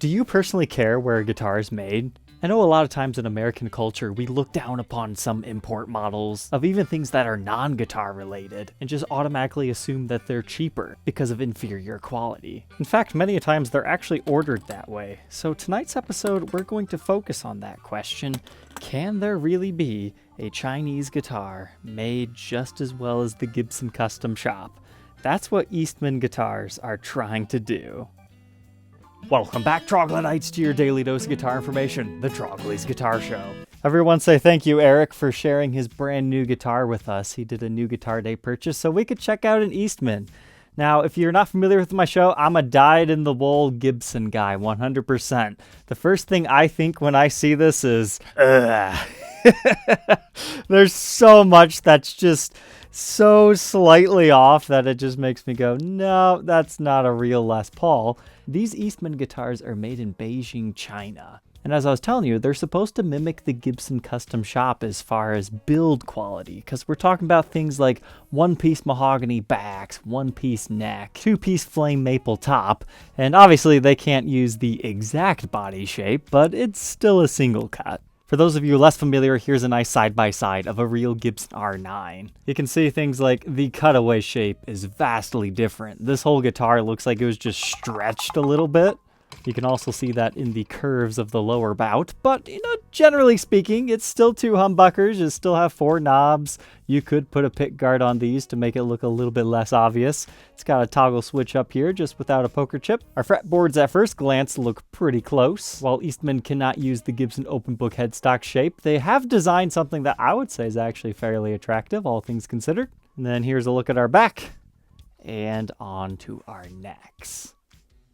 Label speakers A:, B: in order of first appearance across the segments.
A: Do you personally care where a guitar is made? I know a lot of times in American culture, we look down upon some import models of even things that are non-guitar related and just automatically assume that they're cheaper because of inferior quality. In fact, many times they're actually ordered that way. So tonight's episode, we're going to focus on that question. Can there really be a Chinese guitar made just as well as the Gibson custom shop? That's what Eastman guitars are trying to do. Welcome back, Troglodytes, to your daily dose of guitar information, the Trogly's Guitar Show. Everyone say thank you, Eric, for sharing his brand new guitar with us. He did a new Guitar Day purchase so we could check out an Eastman. Now, if you're not familiar with my show, I'm a dyed-in-the-wool Gibson guy, 100%. The first thing I think when I see this is, ugh. There's so much that's just so slightly off that it just makes me go, no, that's not a real Les Paul. These Eastman guitars are made in Beijing, China. And as I was telling you, they're supposed to mimic the Gibson custom shop as far as build quality, because we're talking about things like one-piece mahogany backs, one-piece neck, two-piece flame maple top, and obviously they can't use the exact body shape, but it's still a single cut. For those of you less familiar, here's a nice side-by-side of a real Gibson R9. You can see things like the cutaway shape is vastly different. This whole guitar looks like it was just stretched a little bit. You can also see that in the curves of the lower bout, but generally speaking, it's still two humbuckers. You still have four knobs. You could put a pick guard on these to make it look a little bit less obvious. It's got a toggle switch up here just without a poker chip. Our fretboards at first glance look pretty close. While Eastman cannot use the Gibson open book headstock shape, they have designed something that I would say is actually fairly attractive, all things considered. And then here's a look at our back and on to our necks.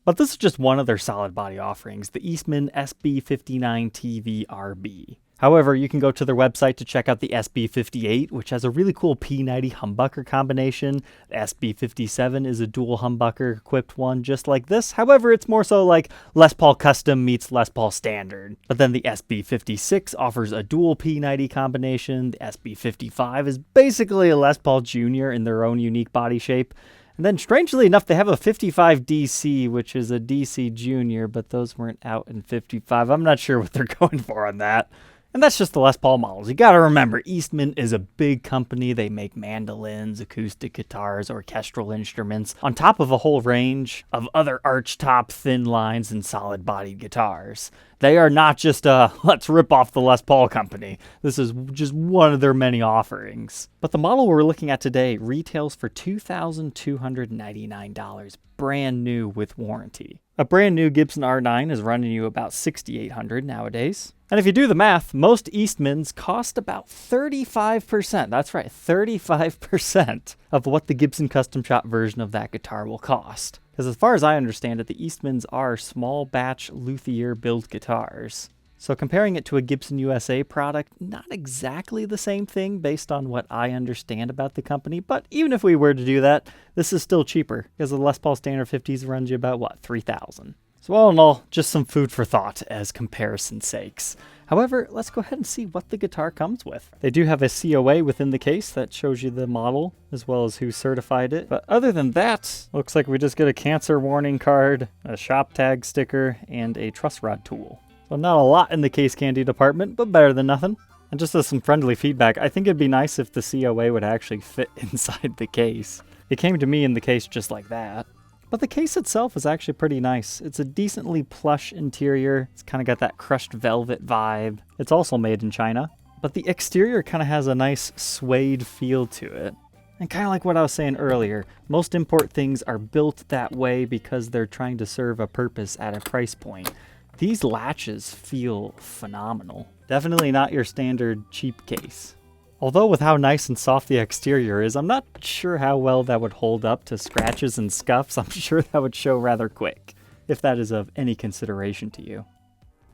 A: But this is just one of their solid body offerings, the Eastman SB59 TVRB. However, you can go to their website to check out the SB58, which has a really cool P90 humbucker combination. The SB57 is a dual humbucker equipped one just like this. However, it's more so like Les Paul Custom meets Les Paul Standard. But then the SB56 offers a dual P90 combination. The SB55 is basically a Les Paul Jr. in their own unique body shape. And then, strangely enough, they have a 55 DC, which is a DC Junior, but those weren't out in 55. I'm not sure what they're going for on that. And that's just the Les Paul models. You gotta remember, Eastman is a big company. They make mandolins, acoustic guitars, orchestral instruments, on top of a whole range of other archtop, thin lines, and solid-bodied guitars. They are not just a, let's rip off the Les Paul company. This is just one of their many offerings. But the model we're looking at today retails for $2,299, brand new with warranty. A brand new Gibson R9 is running you about $6,800 nowadays. And if you do the math, most Eastmans cost about 35%, that's right, 35% of what the Gibson custom shop version of that guitar will cost. Because as far as I understand it, the Eastmans are small batch luthier built guitars. So comparing it to a Gibson USA product, not exactly the same thing based on what I understand about the company, but even if we were to do that, this is still cheaper, because the Les Paul Standard 50s runs you about, what, $3,000. So all in all, just some food for thought as comparison sakes. However, let's go ahead and see what the guitar comes with. They do have a COA within the case that shows you the model, as well as who certified it. But other than that, looks like we just get a cancer warning card, a shop tag sticker, and a truss rod tool. So not a lot in the case candy department, but better than nothing. And just as some friendly feedback, I think it'd be nice if the COA would actually fit inside the case. It came to me in the case just like that. But the case itself is actually pretty nice. It's a decently plush interior. It's kind of got that crushed velvet vibe. It's also made in China. But the exterior kind of has a nice suede feel to it. And kind of like what I was saying earlier, most import things are built that way because they're trying to serve a purpose at a price point. These latches feel phenomenal. Definitely not your standard cheap case. Although with how nice and soft the exterior is, I'm not sure how well that would hold up to scratches and scuffs. I'm sure that would show rather quick, if that is of any consideration to you.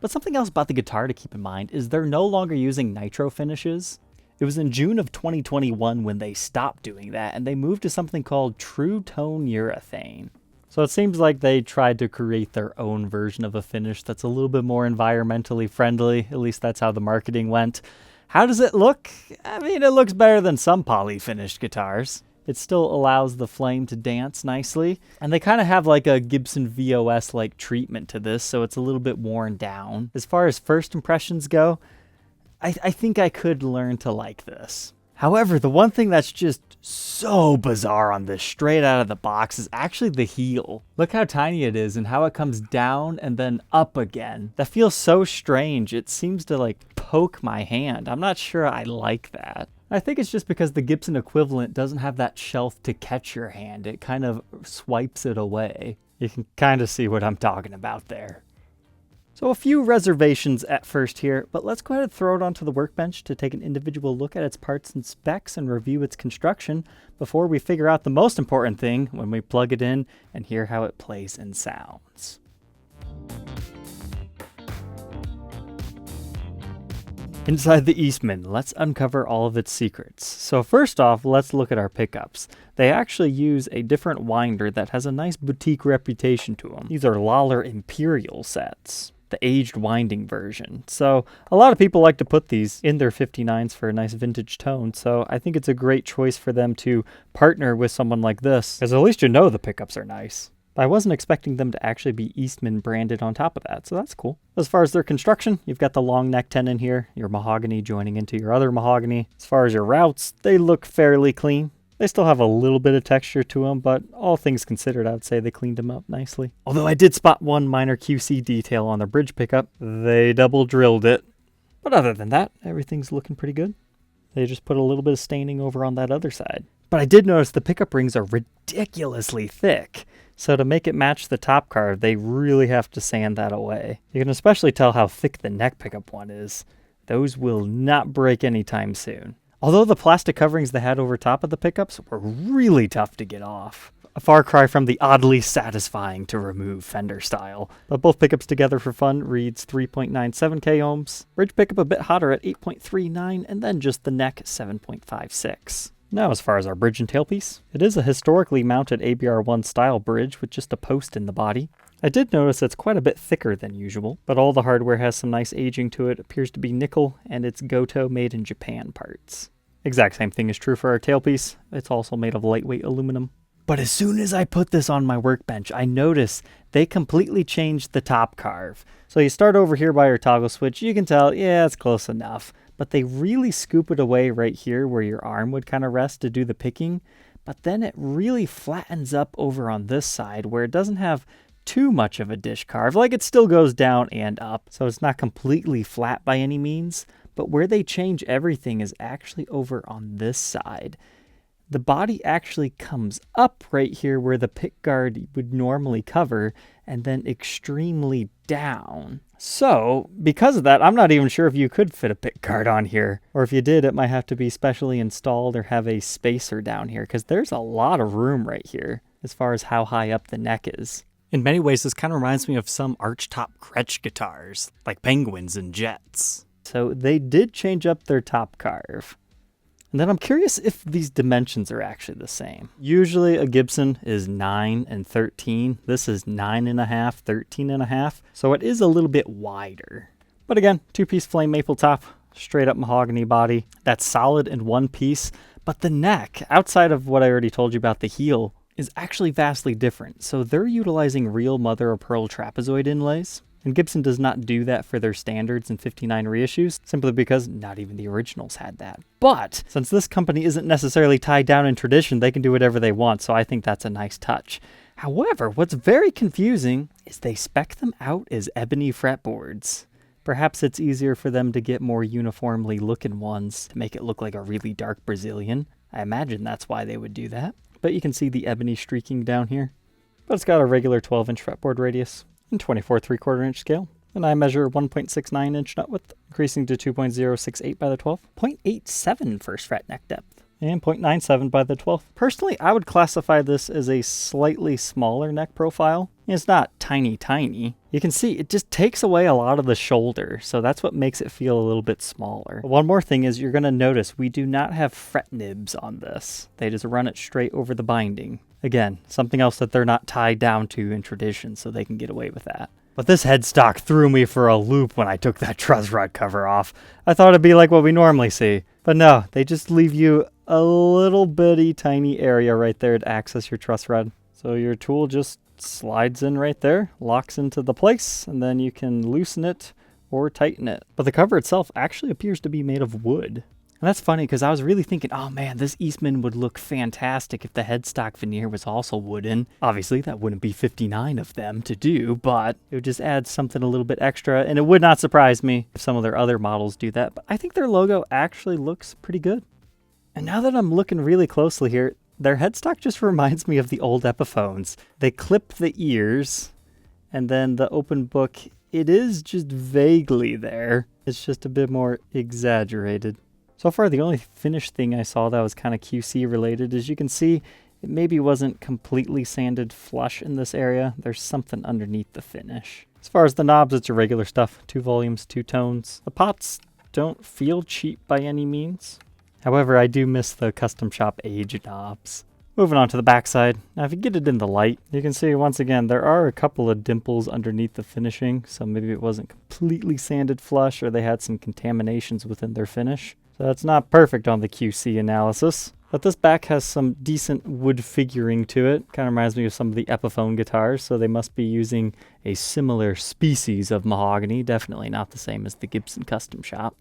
A: But something else about the guitar to keep in mind is they're no longer using nitro finishes. It was in June of 2021 when they stopped doing that, and they moved to something called Truetone urethane. So it seems like they tried to create their own version of a finish that's a little bit more environmentally friendly. At least that's how the marketing went. How does it look? I mean, it looks better than some poly-finished guitars. It still allows the flame to dance nicely. And they kind of have like a Gibson VOS-like treatment to this, so it's a little bit worn down. As far as first impressions go, I think I could learn to like this. However, the one thing that's just so bizarre on this straight out of the box is actually the heel. Look how tiny it is and how it comes down and then up again. That feels so strange. It seems to like poke my hand. I'm not sure I like that. I think it's just because the Gibson equivalent doesn't have that shelf to catch your hand. It kind of swipes it away. You can kind of see what I'm talking about there. So a few reservations at first here, but let's go ahead and throw it onto the workbench to take an individual look at its parts and specs and review its construction before we figure out the most important thing when we plug it in and hear how it plays and sounds. Inside the Eastman, let's uncover all of its secrets. So first off, let's look at our pickups. They actually use a different winder that has a nice boutique reputation to them. These are Lawler Imperial sets, the aged winding version. So a lot of people like to put these in their 59s for a nice vintage tone. So I think it's a great choice for them to partner with someone like this, because at least you know the pickups are nice. I wasn't expecting them to actually be Eastman branded on top of that, so that's cool. As far as their construction, you've got the long neck tenon here, your mahogany joining into your other mahogany. As far as your routes, they look fairly clean. They still have a little bit of texture to them, but all things considered, I would say they cleaned them up nicely. Although I did spot one minor QC detail on the bridge pickup. They double drilled it. But other than that, everything's looking pretty good. They just put a little bit of staining over on that other side. But I did notice the pickup rings are ridiculously thick. So to make it match the top carve, they really have to sand that away. You can especially tell how thick the neck pickup one is. Those will not break anytime soon. Although the plastic coverings they had over top of the pickups were really tough to get off. A far cry from the oddly satisfying to remove Fender style. But both pickups together for fun reads 3.97 k ohms. Bridge pickup a bit hotter at 8.39, and then just the neck 7.56. Now, as far as our bridge and tailpiece, it is a historically mounted ABR1 style bridge with just a post in the body. I did notice it's quite a bit thicker than usual, but all the hardware has some nice aging to it. Appears to be nickel, and it's Goto made in Japan parts. Exact same thing is true for our tailpiece. It's also made of lightweight aluminum. But as soon as I put this on my workbench, I notice they completely changed the top carve. So you start over here by your toggle switch, you can tell, yeah, it's close enough. But they really scoop it away right here where your arm would kind of rest to do the picking. But then it really flattens up over on this side where it doesn't have too much of a dish carve. Like it still goes down and up, so it's not completely flat by any means. But where they change everything is actually over on this side. The body actually comes up right here where the pick guard would normally cover, and then extremely down. So, because of that, I'm not even sure if you could fit a pick guard on here. Or if you did, it might have to be specially installed or have a spacer down here, because there's a lot of room right here as far as how high up the neck is. In many ways, this kind of reminds me of some archtop Gretsch guitars, like Penguins and Jets. So they did change up their top carve. And then I'm curious if these dimensions are actually the same. Usually a Gibson is 9 and 13. This is 9.5, 13.5. So it is a little bit wider. But again, two-piece flame maple top, straight up mahogany body. That's solid in one piece. But the neck, outside of what I already told you about the heel, is actually vastly different. So they're utilizing real mother of pearl trapezoid inlays. And Gibson does not do that for their standards and 59 reissues, simply because not even the originals had that. But since this company isn't necessarily tied down in tradition, they can do whatever they want, so I think that's a nice touch. However, what's very confusing is they spec them out as ebony fretboards. Perhaps it's easier for them to get more uniformly looking ones to make it look like a really dark Brazilian. I imagine that's why they would do that. But you can see the ebony streaking down here. But it's got a regular 12-inch fretboard radius and 24 3/4 inch scale. And I measure 1.69 inch nut width, increasing to 2.068 by the 12th, 0.87 first fret neck depth, and 0.97 by the 12th. Personally, I would classify this as a slightly smaller neck profile. It's not tiny, tiny. You can see it just takes away a lot of the shoulder, so that's what makes it feel a little bit smaller. One more thing is you're going to notice we do not have fret nibs on this. They just run it straight over the binding. Again, something else that they're not tied down to in tradition, so they can get away with that. But this headstock threw me for a loop when I took that truss rod cover off. I thought it'd be like what we normally see. But no, they just leave you a little bitty tiny area right there to access your truss rod. So your tool just slides in right there, locks into the place, and then you can loosen it or tighten it. But the cover itself actually appears to be made of wood. And that's funny because I was really thinking, oh man, this Eastman would look fantastic if the headstock veneer was also wooden. Obviously, that wouldn't be 59 of them to do, but it would just add something a little bit extra, and it would not surprise me if some of their other models do that. But I think their logo actually looks pretty good. And now that I'm looking really closely here, their headstock just reminds me of the old Epiphones. They clip the ears, and then the open book, it is just vaguely there. It's just a bit more exaggerated. So far, the only finished thing I saw that was kind of QC related is you can see it maybe wasn't completely sanded flush in this area. There's something underneath the finish. As far as the knobs, it's your regular stuff. 2 volumes, 2 tones. The pots don't feel cheap by any means. However, I do miss the custom shop age knobs. Moving on to the backside. Now, if you get it in the light, you can see once again, there are a couple of dimples underneath the finishing. So maybe it wasn't completely sanded flush or they had some contaminations within their finish. So that's not perfect on the QC analysis. But this back has some decent wood figuring to it. Kind of reminds me of some of the Epiphone guitars, so they must be using a similar species of mahogany. Definitely not the same as the Gibson Custom Shop.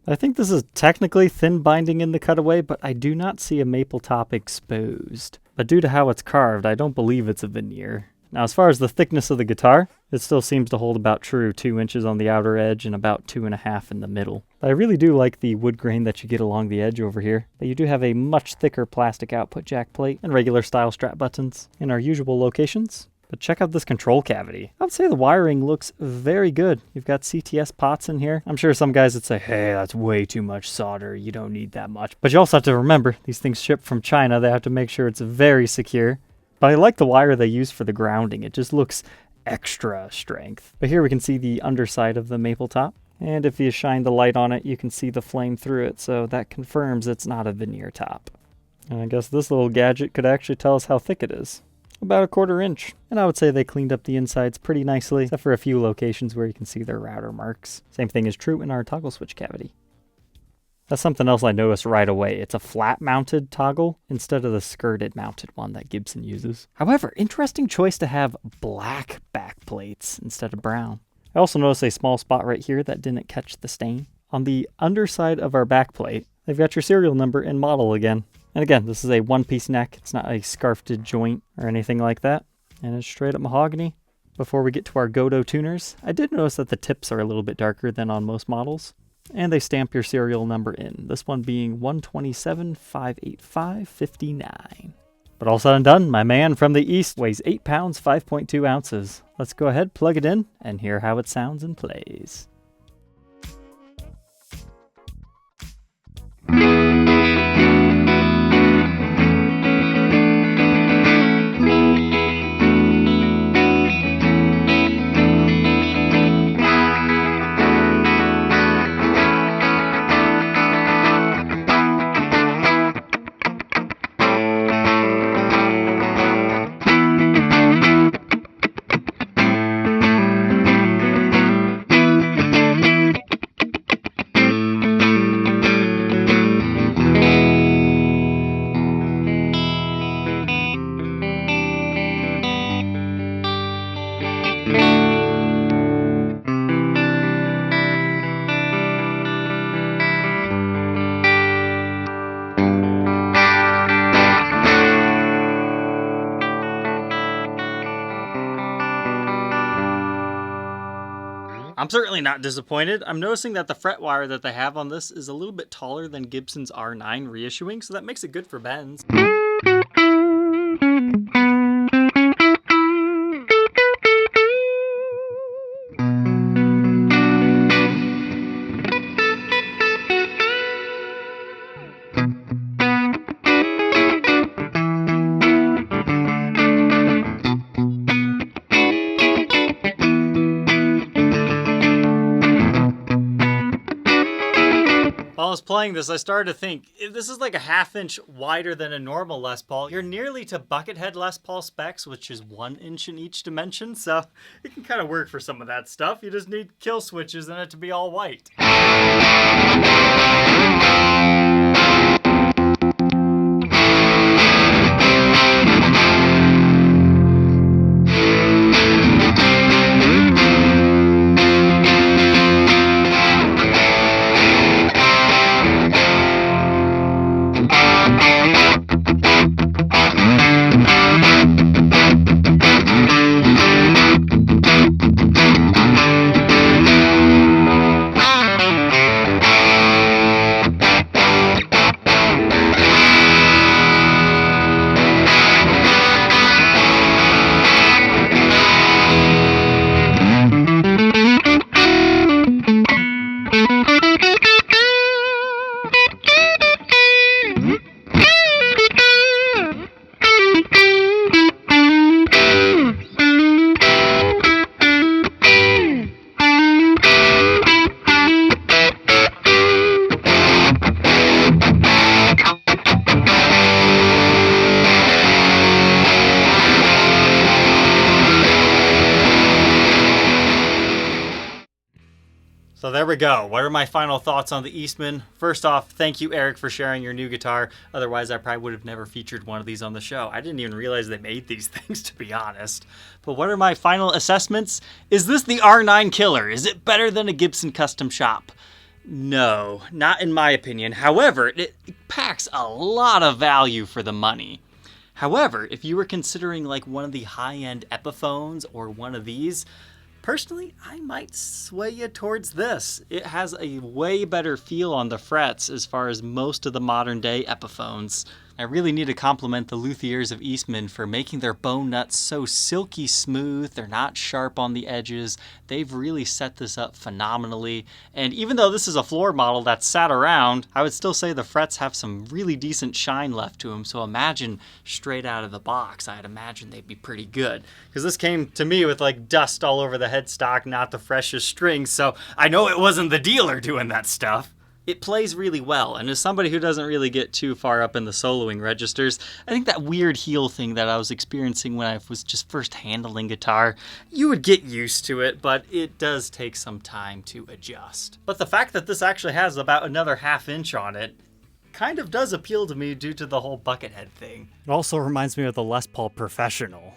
A: I think this is technically thin binding in the cutaway, but I do not see a maple top exposed. But due to how it's carved, I don't believe it's a veneer. Now, as far as the thickness of the guitar, it still seems to hold about true 2 inches on the outer edge and about 2.5 in the middle. But I really do like the wood grain that you get along the edge over here. But you do have a much thicker plastic output jack plate and regular style strap buttons in our usual locations. But check out this control cavity. I would say the wiring looks very good. You've got CTS pots in here. I'm sure some guys would say, hey, that's way too much solder. You don't need that much. But you also have to remember, these things ship from China. They have to make sure it's very secure. But I like the wire they use for the grounding. It just looks extra strength. But here we can see the underside of the maple top. And if you shine the light on it, you can see the flame through it. So that confirms it's not a veneer top. And I guess this little gadget could actually tell us how thick it is. About 1/4 inch. And I would say they cleaned up the insides pretty nicely, except for a few locations where you can see their router marks. Same thing is true in our toggle switch cavity. That's something else I noticed right away. It's a flat-mounted toggle instead of the skirted-mounted one that Gibson uses. However, interesting choice to have black back plates instead of brown. I also noticed a small spot right here that didn't catch the stain. On the underside of our back plate, they've got your serial number and model again. And again, this is a one-piece neck. It's not a scarfed joint or anything like that. And it's straight up mahogany. Before we get to our Godot tuners, I did notice that the tips are a little bit darker than on most models. And they stamp your serial number in, this one being 127-585-59. But all said and done, my man from the East weighs 8 pounds, 5.2 ounces. Let's go ahead, plug it in, and hear how it sounds and plays. I'm certainly not disappointed. I'm noticing that the fret wire that they have on this is a little bit taller than Gibson's R9 reissuing, so that makes it good for bends. While I was playing this, I started to think, if this is like a 1/2 inch wider than a normal Les Paul, you're nearly to Buckethead Les Paul specs, which is 1 inch in each dimension, so it can kind of work for some of that stuff. You just need kill switches and it to be all white. So there we go. What are my final thoughts on the Eastman? First off, thank you, Eric, for sharing your new guitar. Otherwise, I probably would have never featured one of these on the show. I didn't even realize they made these things, to be honest. But what are my final assessments? Is this the R9 killer? Is it better than a Gibson custom shop? No, not in my opinion. However, it packs a lot of value for the money. However, if you were considering like one of the high-end Epiphones or one of these, personally, I might sway you towards this. It has a way better feel on the frets as far as most of the modern day Epiphones. I really need to compliment the luthiers of Eastman for making their bone nuts so silky smooth. They're not sharp on the edges. They've really set this up phenomenally. And even though this is a floor model that's sat around, I would still say the frets have some really decent shine left to them. So imagine straight out of the box, I'd imagine they'd be pretty good. Because this came to me with like dust all over the headstock, not the freshest strings. So I know it wasn't the dealer doing that stuff. It plays really well, and as somebody who doesn't really get too far up in the soloing registers, I think that weird heel thing that I was experiencing when I was just first handling guitar, you would get used to it, but it does take some time to adjust. But the fact that this actually has about another ½ inch on it kind of does appeal to me due to the whole buckethead thing.
B: It also reminds me of the Les Paul Professional.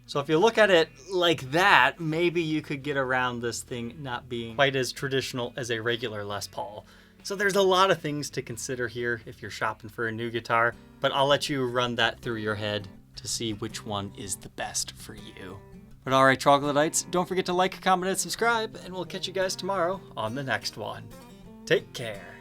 A: So if you look at it like that, maybe you could get around this thing not being quite as traditional as a regular Les Paul. So there's a lot of things to consider here if you're shopping for a new guitar, but I'll let you run that through your head to see which one is the best for you. But alright, Troglodytes, don't forget to like, comment, and subscribe, and we'll catch you guys tomorrow on the next one. Take care.